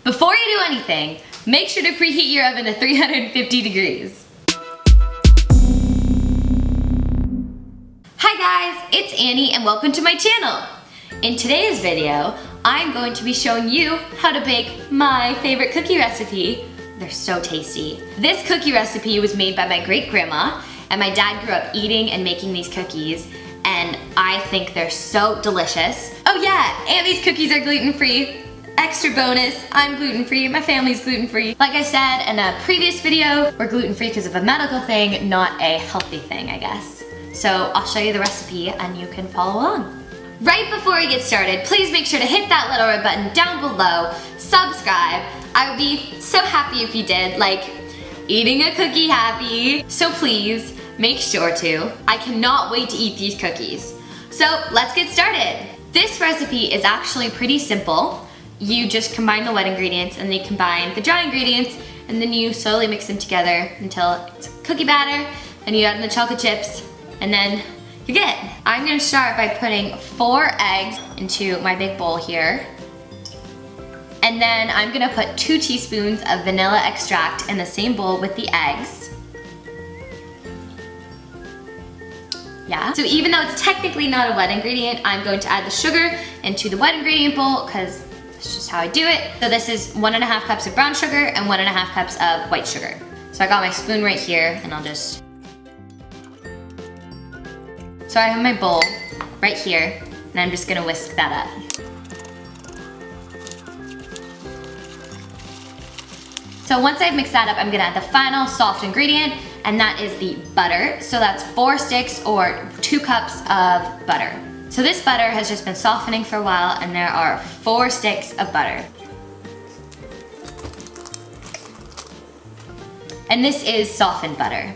Before you do anything, make sure to preheat your oven to 350 degrees. Hi guys, it's Annie and welcome to my channel. In today's video, I'm going to be showing you how to bake my favorite cookie recipe. They're so tasty. This cookie recipe was made by my great grandma, and my dad grew up eating and making these cookies, and I think they're so delicious. Oh yeah, and these cookies are gluten-free. Extra bonus, I'm gluten-free, my family's gluten-free. Like I said in a previous video, we're gluten-free because of a medical thing, not a healthy thing, I guess. So I'll show you the recipe and you can follow along. Right before we get started, please make sure to hit that little red button down below, subscribe. I would be so happy if you did, like eating a cookie happy. So please, make sure to. I cannot wait to eat these cookies. So let's get started. This recipe is actually pretty simple. You just combine the wet ingredients and then you combine the dry ingredients and then you slowly mix them together until it's cookie batter, and you add in the chocolate chips and then you're good. I'm gonna start by putting 4 eggs into my big bowl here. And then I'm gonna put 2 teaspoons of vanilla extract in the same bowl with the eggs. Yeah. So even though it's technically not a wet ingredient, I'm going to add the sugar into the wet ingredient bowl because that's just how I do it. So this is 1.5 cups of brown sugar and 1.5 cups of white sugar. So I got my spoon right here and I'll just... So I have my bowl right here and I'm just gonna whisk that up. So once I've mixed that up, I'm gonna add the final soft ingredient, and that is the butter. So that's 4 sticks or 2 cups of butter. So this butter has just been softening for a while, and there are 4 sticks of butter. And this is softened butter.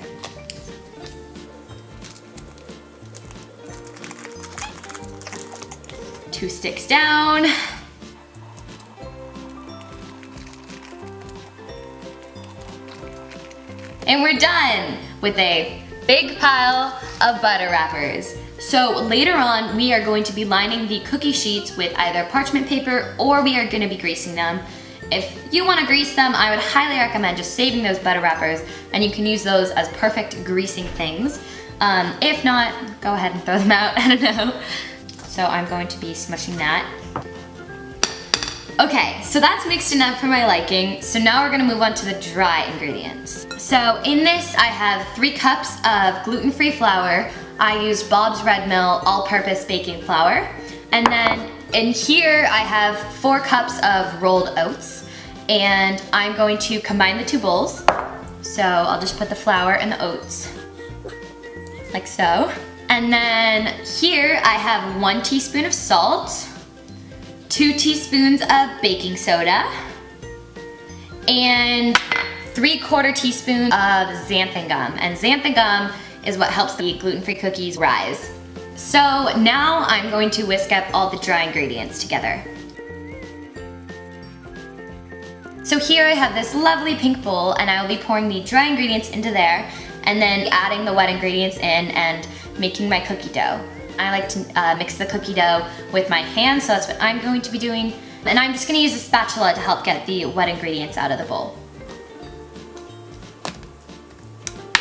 Two sticks down. And we're done with a big pile of butter wrappers. So later on, we are going to be lining the cookie sheets with either parchment paper or we are gonna be greasing them. If you wanna grease them, I would highly recommend just saving those butter wrappers, and you can use those as perfect greasing things. If not, go ahead and throw them out, I don't know. So I'm going to be smushing that. Okay, so that's mixed enough for my liking. So now we're gonna move on to the dry ingredients. So in this, I have 3 cups of gluten-free flour. I used Bob's Red Mill all-purpose baking flour. And then in here, I have 4 cups of rolled oats. And I'm going to combine the 2 bowls. So I'll just put the flour and the oats, like so. And then here I have 1 teaspoon of salt, 2 teaspoons of baking soda, and 3/4 teaspoon of xanthan gum. And xanthan gum is what helps the gluten-free cookies rise. So now I'm going to whisk up all the dry ingredients together. So here I have this lovely pink bowl, and I will be pouring the dry ingredients into there and then adding the wet ingredients in and making my cookie dough. I like to mix the cookie dough with my hands, so that's what I'm going to be doing. And I'm just gonna use a spatula to help get the wet ingredients out of the bowl.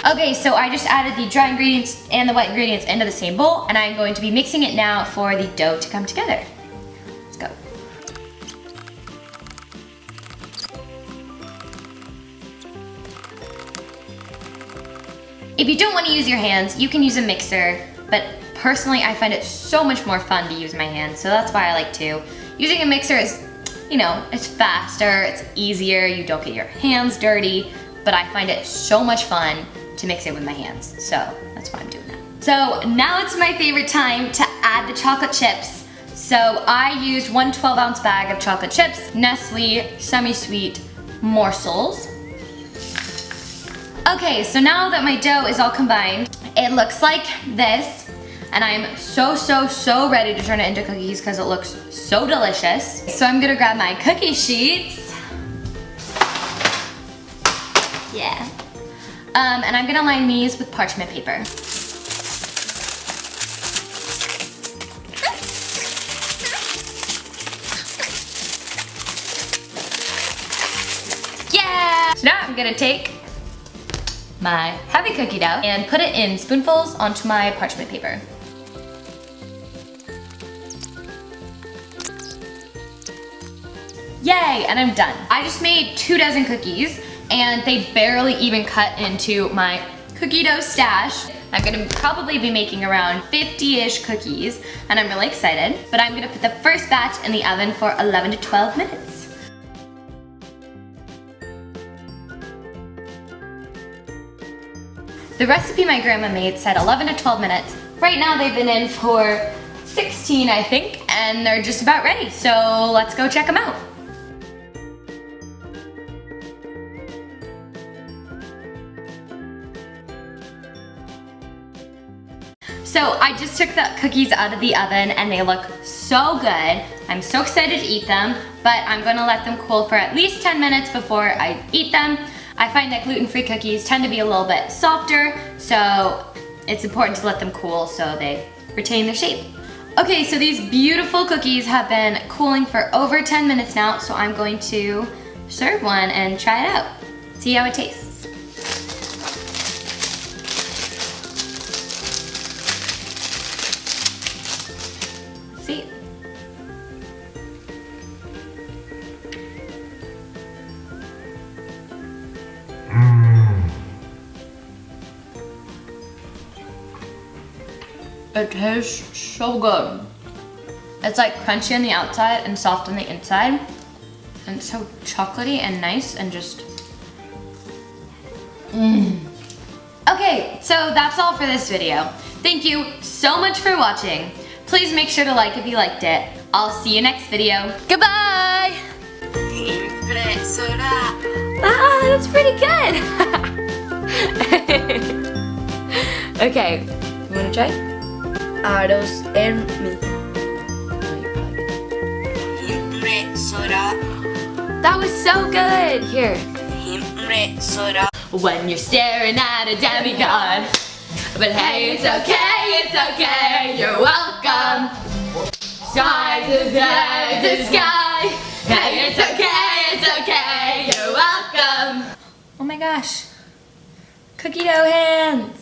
Okay, so I just added the dry ingredients and the wet ingredients into the same bowl, and I'm going to be mixing it now for the dough to come together. Let's go. If you don't want to use your hands, you can use a mixer, but personally I find it so much more fun to use my hands, so that's why I like to. Using a mixer is, you know, it's faster, it's easier, you don't get your hands dirty, but I find it so much fun to mix it with my hands, so that's why I'm doing that. So now it's my favorite time to add the chocolate chips. So I used 1 12-ounce bag of chocolate chips, Nestle semi-sweet morsels. Okay, so now that my dough is all combined, it looks like this, and I'm so ready to turn it into cookies because it looks so delicious. So I'm gonna grab my cookie sheets. Yeah. And I'm gonna line these with parchment paper. So now I'm gonna take my heavy cookie dough and put it in spoonfuls onto my parchment paper. Yay, and I'm done. I just made 2 dozen cookies and they barely even cut into my cookie dough stash. I'm gonna probably be making around 50-ish cookies and I'm really excited. But I'm gonna put the first batch in the oven for 11 to 12 minutes. The recipe my grandma made said 11 to 12 minutes. Right now they've been in for 16, I think, and they're just about ready. So let's go check them out. So I just took the cookies out of the oven and they look so good. I'm so excited to eat them, but I'm gonna let them cool for at least 10 minutes before I eat them. I find that gluten-free cookies tend to be a little bit softer, so it's important to let them cool so they retain their shape. Okay, so these beautiful cookies have been cooling for over 10 minutes now, so I'm going to serve one and try it out. See how it tastes. See? It tastes so good. It's like crunchy on the outside and soft on the inside. And it's so chocolatey and nice and just, Okay, so that's all for this video. Thank you so much for watching. Please make sure to like if you liked it. I'll see you next video. Goodbye! Ah, that's pretty good. Okay, you wanna try? Aros en mi. That was so good! Here. Impresora. When you're staring at a demigod. But hey, it's okay, you're welcome. Sky to the sky. Hey, it's okay, you're welcome. Oh my gosh. Cookie dough hands.